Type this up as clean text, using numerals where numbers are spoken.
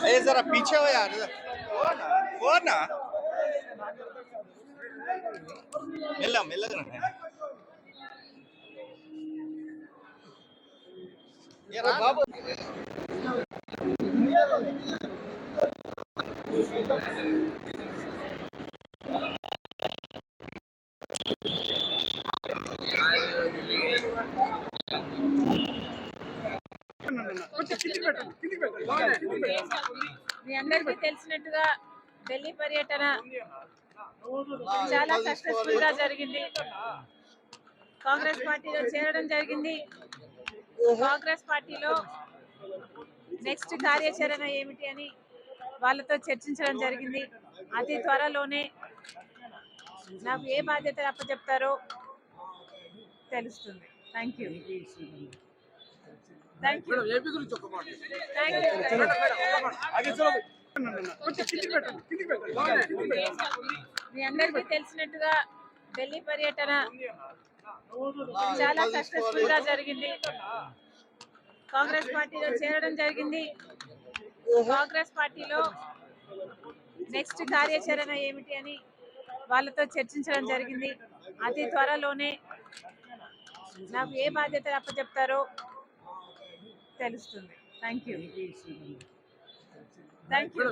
ए जरा पीछे हो यार। वो ना मिला मिला ना ये बाबू మీ అందరికీ తెలిసినట్టుగా ఢిల్లీ పర్యటన చాలా సక్సెస్ఫుల్ గా జరిగింది. కాంగ్రెస్ పార్టీలో చేరడం జరిగింది. కాంగ్రెస్ పార్టీలో నెక్స్ట్ కార్యాచరణ ఏమిటి అని వాళ్ళతో చర్చించడం జరిగింది. అతి త్వరలోనే నాకు ఏ బాధ్యత అప్పచెప్తారో తెలుస్తుంది. Thank you. మీ అందరికీ తెలిసినట్టుగా ఢిల్లీ పర్యటన చాలా సక్సెస్ఫుల్ గా జరిగింది. కాంగ్రెస్ పార్టీలో చేరడం జరిగింది. కాంగ్రెస్ పార్టీలో నెక్స్ట్ కార్యాచరణ ఏమిటి అని వాళ్ళతో చర్చించడం జరిగింది. అతి త్వరలోనే నాకు ఏ బాధ్యత అప్పచెప్తారో తెలుస్తుంది. Thank you. Thank you.